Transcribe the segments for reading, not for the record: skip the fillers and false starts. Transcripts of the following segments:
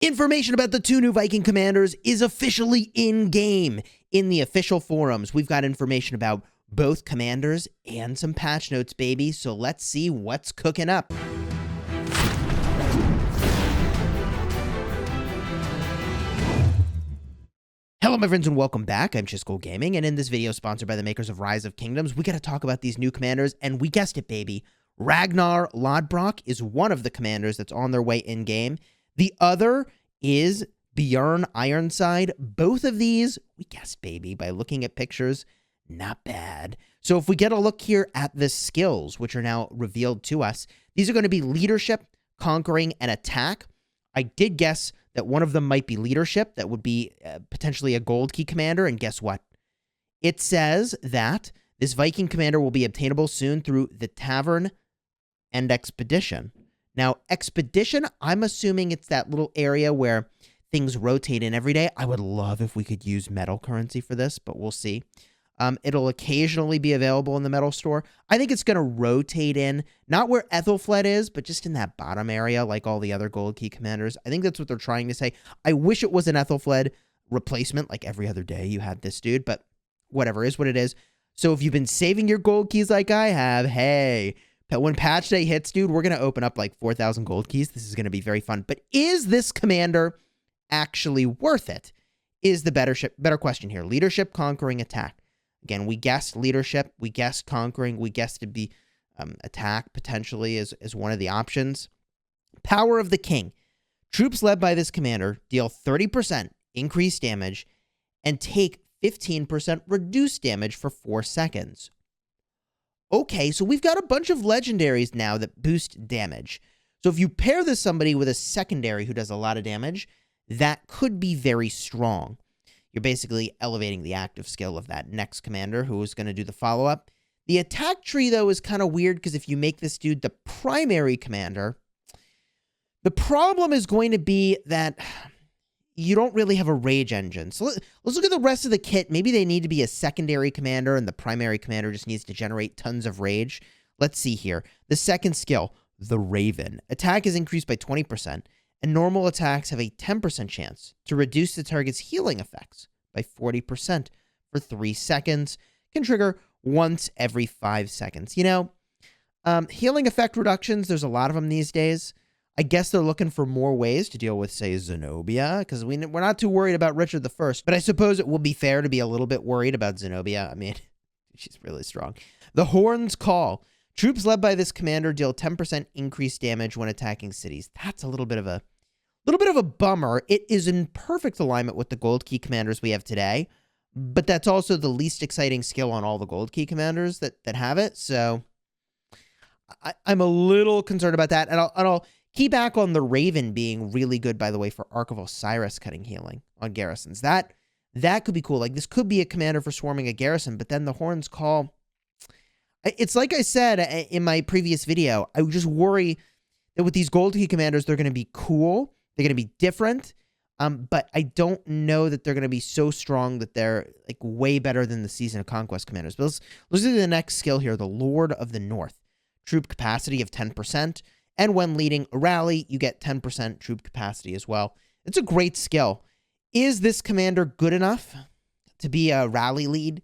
Information about the 2 new Viking commanders is officially in-game. In the official forums, we've got information about both commanders and some patch notes, baby. So let's see what's cooking up. Hello, my friends, and welcome back. I'm Chisgule Gaming, and in this video, sponsored by the makers of Rise of Kingdoms, we got to talk about these new commanders, and we guessed it, baby. Ragnar Lodbrok is one of the commanders that's on their way in-game. The other is Bjorn Ironside. Both of these, we guessed, baby, by looking at pictures. Not bad. So if we get a look here at the skills, which are now revealed to us, these are going to be leadership, conquering, and attack. I did guess that one of them might be leadership. That would be potentially a gold key commander. And guess what? It says that this Viking commander will be obtainable soon through the Tavern and Expedition. Now, Expedition, I'm assuming it's that little area where things rotate in every day. I would love if we could use metal currency for this, but we'll see. It'll occasionally be available in the metal store. I think it's going to rotate in, not where Ethelfled is, but just in that bottom area like all the other gold key commanders. I think that's what they're trying to say. I wish it was an Ethelfled replacement, like every other day you had this dude, but whatever, is what it is. So if you've been saving your gold keys like I have, hey, when patch day hits, dude, we're going to open up like 4,000 gold keys. This is going to be very fun. But is this commander actually worth it? Is the better question here. Leadership, conquering, attack. Again, we guessed leadership. We guessed conquering. We guessed to be attack potentially as one of the options. Power of the King. Troops led by this commander deal 30% increased damage and take 15% reduced damage for 4 seconds. Okay, so we've got a bunch of legendaries now that boost damage. So if you pair this somebody with a secondary who does a lot of damage, that could be very strong. You're basically elevating the active skill of that next commander who is going to do the follow-up. The attack tree, though, is kind of weird because if you make this dude the primary commander, the problem is going to be that you don't really have a rage engine. So let's look at the rest of the kit. Maybe they need to be a secondary commander and the primary commander just needs to generate tons of rage. Let's see here. The second skill, the Raven. Attack is increased by 20%, and normal attacks have a 10% chance to reduce the target's healing effects by 40% for 3 seconds. Can trigger once every 5 seconds. You know, healing effect reductions, there's a lot of them these days. I guess they're looking for more ways to deal with, say, Zenobia, because we're not too worried about Richard the First. But I suppose it will be fair to be a little bit worried about Zenobia. I mean, she's really strong. The Horn's Call. Troops led by this commander deal 10% increased damage when attacking cities. That's a little bit of a bummer. It is in perfect alignment with the gold key commanders we have today, but that's also the least exciting skill on all the gold key commanders that have it. So I'm a little concerned about that, and I'll key back on the Raven being really good, by the way, for Ark of Osiris cutting healing on garrisons. That could be cool. Like, this could be a commander for swarming a garrison, but then the Horn's Call, it's like I said in my previous video, I would just worry that with these gold key commanders, they're going to be cool. They're going to be different, but I don't know that they're going to be so strong that they're like way better than the Season of Conquest commanders. But let's do the next skill here, the Lord of the North. Troop capacity of 10%. And when leading a rally, you get 10% troop capacity as well. It's a great skill. Is this commander good enough to be a rally lead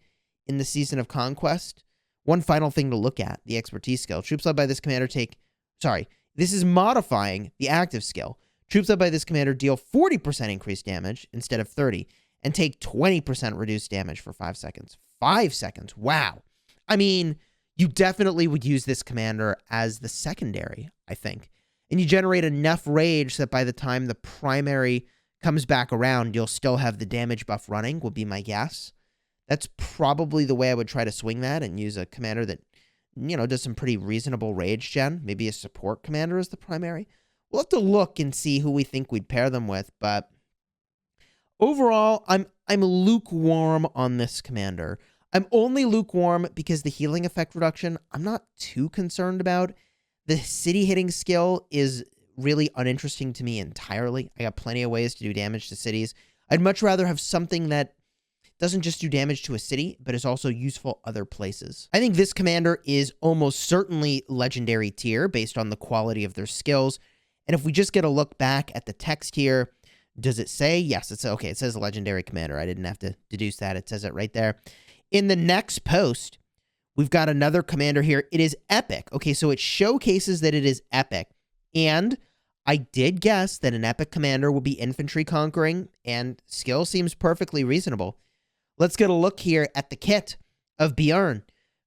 in the Season of Conquest? One final thing to look at, the expertise skill. Troops led by this commander this is modifying the active skill. Troops led by this commander deal 40% increased damage instead of 30 and take 20% reduced damage for 5 seconds. 5 seconds. Wow. I mean, you definitely would use this commander as the secondary, I think. And you generate enough rage that by the time the primary comes back around, you'll still have the damage buff running, would be my guess. That's probably the way I would try to swing that and use a commander that, you know, does some pretty reasonable rage gen. Maybe a support commander as the primary. We'll have to look and see who we think we'd pair them with, but overall, I'm lukewarm on this commander. I'm only lukewarm because the healing effect reduction, I'm not too concerned about. The city hitting skill is really uninteresting to me entirely. I got plenty of ways to do damage to cities. I'd much rather have something that doesn't just do damage to a city, but is also useful other places. I think this commander is almost certainly legendary tier based on the quality of their skills. And if we just get a look back at the text here, Does it say? Yes, it's okay. It says legendary commander. I didn't have to deduce that. It says it right there. In the next post, we've got another commander here. It is epic. Okay, so it showcases that it is epic. And I did guess that an epic commander will be infantry conquering, and skill seems perfectly reasonable. Let's get a look here at the kit of Bjorn.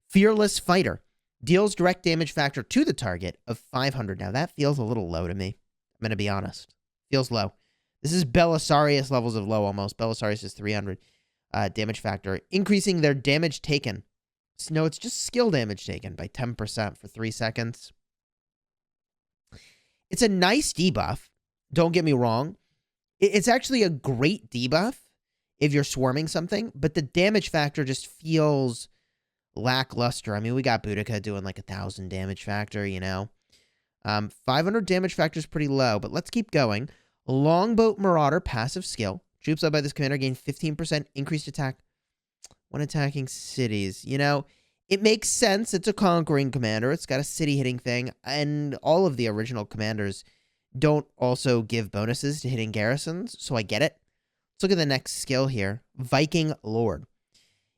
Fearless Fighter. Deals direct damage factor to the target of 500. Now, that feels a little low to me. I'm going to be honest. Feels low. This is Belisarius levels of low almost. Belisarius is 300 damage factor. Increasing their damage taken. No, it's just skill damage taken by 10% for 3 seconds. It's a nice debuff. Don't get me wrong. It's actually a great debuff if you're swarming something, but the damage factor just feels lackluster. I mean, we got Boudica doing like 1,000 damage factor, you know. 500 damage factor is pretty low, but let's keep going. Longboat Marauder, passive skill. Troops led by this commander gain 15% increased attack when attacking cities. You know, it makes sense. It's a conquering commander. It's got a city hitting thing, and all of the original commanders don't also give bonuses to hitting garrisons, so I get it. Let's look at the next skill here. Viking Lord.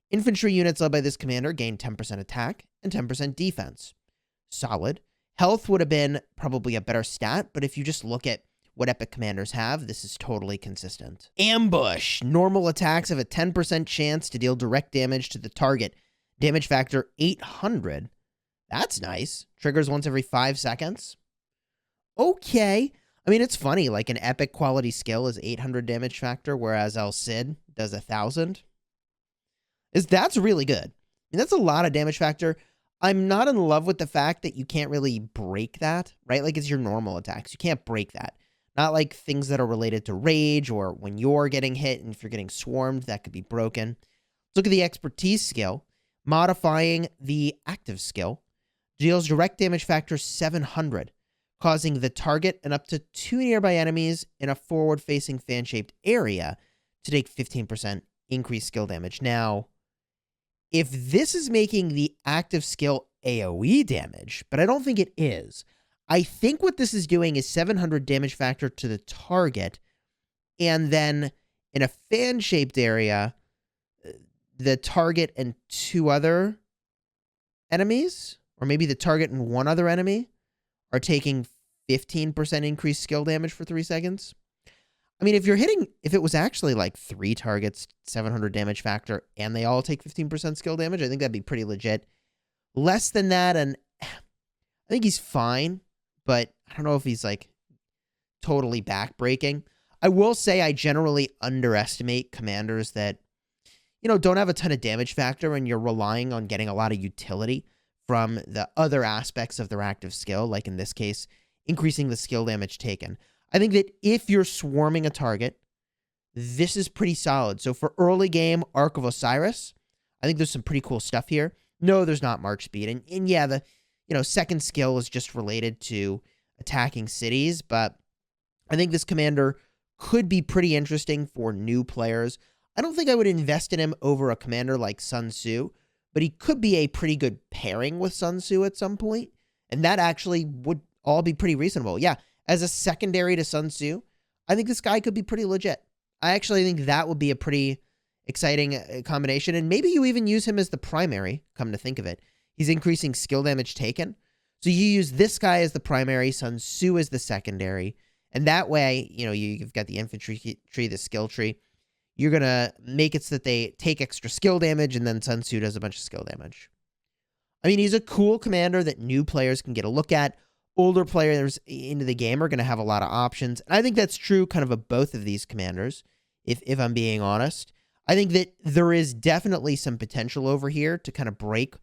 Infantry units led by this commander gain 10% attack and 10% defense. Solid. Health would have been probably a better stat, but if you just look at what epic commanders have, this is totally consistent. Ambush. Normal attacks have a 10% chance to deal direct damage to the target. Damage factor 800. That's nice. Triggers once every 5 seconds. Okay. I mean, it's funny. Like, an epic quality skill is 800 damage factor, whereas El Cid does 1,000. That's really good. I mean, that's a lot of damage factor. I'm not in love with the fact that you can't really break that, right? Like, it's your normal attacks. You can't break that. Not like things that are related to rage or when you're getting hit and if you're getting swarmed, that could be broken. Let's look at the expertise skill. Modifying the active skill. Deals direct damage factor 700, causing the target and up to 2 nearby enemies in a forward-facing fan-shaped area to take 15% increased skill damage. Now, if this is making the active skill AoE damage, but I don't think it is. I think what this is doing is 700 damage factor to the target, and then in a fan-shaped area, the target and 2 other enemies, or maybe the target and 1 other enemy, are taking 15% increased skill damage for 3 seconds. I mean, if it was actually like 3 targets, 700 damage factor, and they all take 15% skill damage, I think that'd be pretty legit. Less than that, and I think he's fine, but I don't know if he's like totally backbreaking. I will say I generally underestimate commanders that, you know, don't have a ton of damage factor and you're relying on getting a lot of utility from the other aspects of their active skill, like in this case, increasing the skill damage taken. I think that if you're swarming a target, this is pretty solid. So for early game Ark of Osiris, I think there's some pretty cool stuff here. No, there's not March speed. And yeah, the second skill is just related to attacking cities, but I think this commander could be pretty interesting for new players. I don't think I would invest in him over a commander like Sun Tzu, but he could be a pretty good pairing with Sun Tzu at some point, and that actually would all be pretty reasonable. Yeah, as a secondary to Sun Tzu, I think this guy could be pretty legit. I actually think that would be a pretty exciting combination, and maybe you even use him as the primary, come to think of it. He's increasing skill damage taken, so you use this guy as the primary, Sun Tzu as the secondary, and that way, you've got the infantry tree, the skill tree. You're going to make it so that they take extra skill damage, and then Sun Tzu does a bunch of skill damage. I mean, he's a cool commander that new players can get a look at. Older players into the game are going to have a lot of options. And I think that's true kind of both of these commanders, if I'm being honest. I think that there is definitely some potential over here to kind of break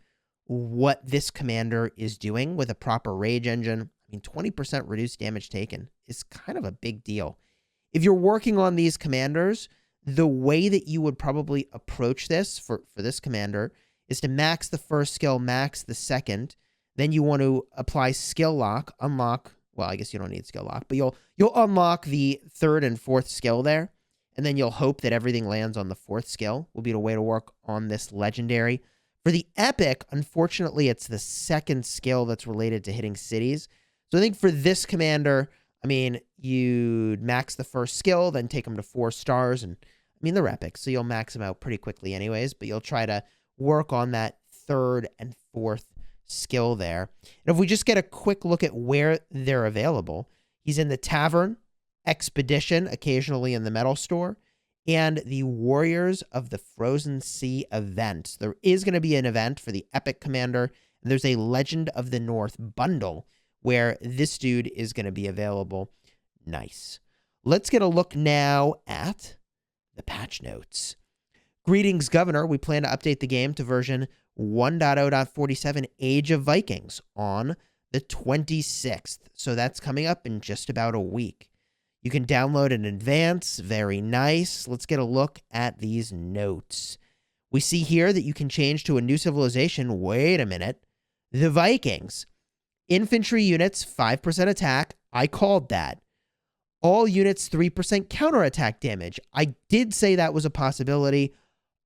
what this commander is doing with a proper rage engine. I mean, 20% reduced damage taken is kind of a big deal. If you're working on these commanders, the way that you would probably approach this for this commander is to max the first skill, max the second. Then you want to apply skill lock, unlock. Well, I guess you don't need skill lock, but you'll unlock the third and fourth skill there, and then you'll hope that everything lands on the fourth skill. Will be the way to work on this legendary. For the epic, unfortunately, it's the second skill that's related to hitting cities. So I think for this commander, I mean, you'd max the first skill, then take them to 4 stars, and I mean, they're epic, so you'll max them out pretty quickly anyways, but you'll try to work on that 3rd and 4th skill there. And if we just get a quick look at where they're available, he's in the Tavern, Expedition, occasionally in the Metal Store, and the Warriors of the Frozen Sea event. There is going to be an event for the Epic Commander, and there's a Legend of the North bundle where this dude is going to be available. Nice. Let's get a look now at the patch notes. Greetings, Governor. We plan to update the game to version 1.0.47 Age of Vikings on the 26th. So that's coming up in just about a week. You can download it in advance. Very nice. Let's get a look at these notes. We see here that you can change to a new civilization. Wait a minute. The Vikings. Infantry units, 5% attack. I called that. All units, 3% counterattack damage. I did say that was a possibility.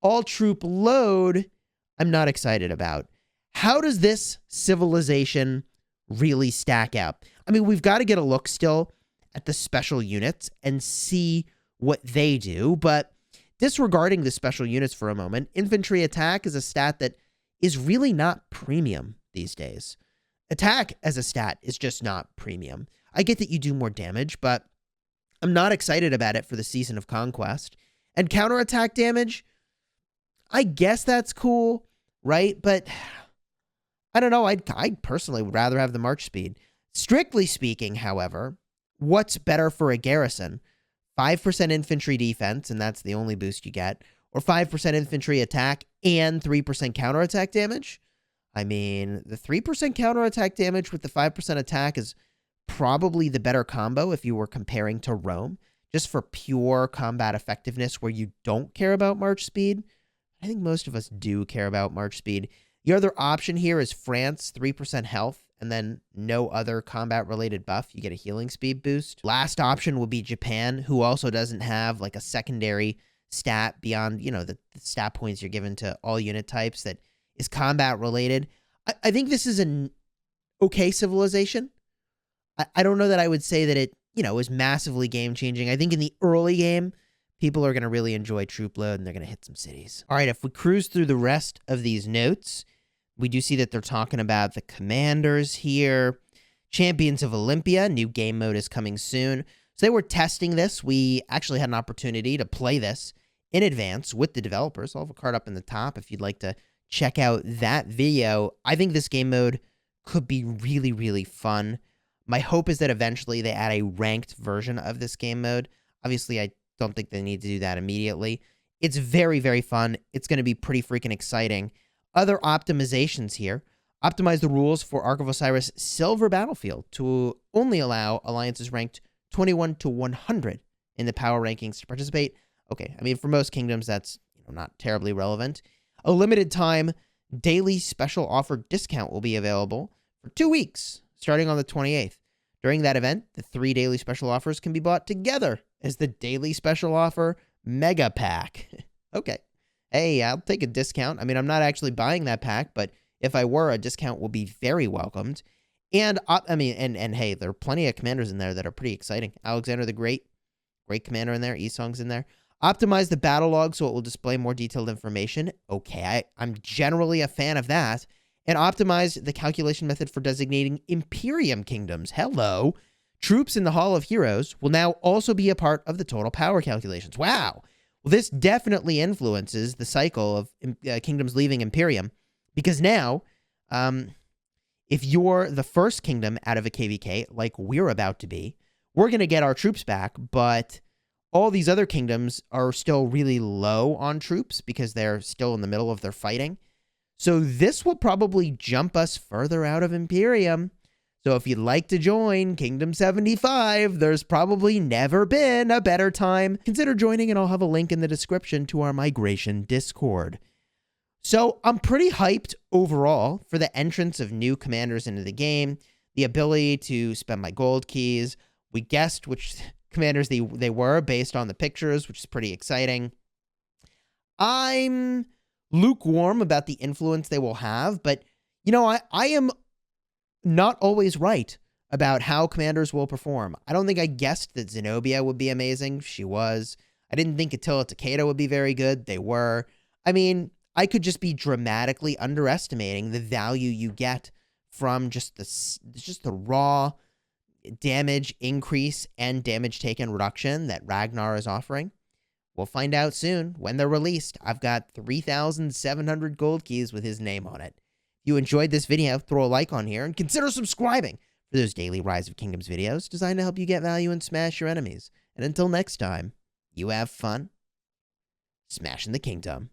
All troop load, I'm not excited about. How does this civilization really stack up? I mean, we've got to get a look still at the special units and see what they do, but disregarding the special units for a moment, infantry attack is a stat that is really not premium these days. Attack as a stat is just not premium. I get that you do more damage, but I'm not excited about it for the Season of Conquest. And counterattack damage, I guess that's cool, right? But I don't know. I personally would rather have the march speed. Strictly speaking, however, what's better for a garrison? 5% infantry defense, and that's the only boost you get, or 5% infantry attack and 3% counterattack damage? I mean, the 3% counterattack damage with the 5% attack is probably the better combo if you were comparing to Rome, just for pure combat effectiveness where you don't care about march speed. I think most of us do care about march speed. The other option here is France, 3% health, and then no other combat-related buff. You get a healing speed boost. Last option would be Japan, who also doesn't have like a secondary stat beyond, the stat points you're given to all unit types that is combat-related. I think this is an okay civilization. I don't know that I would say that it, is massively game-changing. I think in the early game, people are going to really enjoy troop load, and they're going to hit some cities. All right, if we cruise through the rest of these notes, we do see that they're talking about the commanders here. Champions of Olympia, new game mode is coming soon. So they were testing this. We actually had an opportunity to play this in advance with the developers. I'll have a card up in the top if you'd like to check out that video. I think this game mode could be really, really fun. My hope is that eventually they add a ranked version of this game mode. Obviously, I don't think they need to do that immediately. It's very, very fun. It's going to be pretty freaking exciting. Other optimizations here. Optimize the rules for Ark of Osiris Silver Battlefield to only allow alliances ranked 21 to 100 in the power rankings to participate. Okay, I mean, for most kingdoms, that's not terribly relevant. A limited time daily special offer discount will be available for 2 weeks, starting on the 28th. During that event, the 3 daily special offers can be bought together as the daily special offer mega pack. Okay. Hey, I'll take a discount. I mean, I'm not actually buying that pack, but if I were, a discount will be very welcomed. And, and hey, there are plenty of commanders in there that are pretty exciting. Alexander the Great commander in there. Esong's in there. Optimize the battle log so it will display more detailed information. Okay, I'm generally a fan of that. And optimize the calculation method for designating Imperium kingdoms. Hello. Troops in the Hall of Heroes will now also be a part of the total power calculations. Wow. Well, this definitely influences the cycle of kingdoms leaving Imperium, because now, if you're the first kingdom out of a KVK, like we're about to be, we're going to get our troops back, but all these other kingdoms are still really low on troops because they're still in the middle of their fighting. So this will probably jump us further out of Imperium. So if you'd like to join Kingdom 75, there's probably never been a better time. Consider joining, and I'll have a link in the description to our migration Discord. So I'm pretty hyped overall for the entrance of new commanders into the game, the ability to spend my gold keys. We guessed which commanders they were based on the pictures, which is pretty exciting. I'm lukewarm about the influence they will have, but I am not always right about how commanders will perform. I don't think I guessed that Zenobia would be amazing. She was. I didn't think Attila Takeda would be very good. They were. I mean, I could just be dramatically underestimating the value you get from just the raw damage increase and damage taken reduction that Ragnar is offering. We'll find out soon when they're released. I've got 3,700 gold keys with his name on it. If you enjoyed this video, throw a like on here and consider subscribing for those daily Rise of Kingdoms videos designed to help you get value and smash your enemies. And until next time, you have fun smashing the kingdom.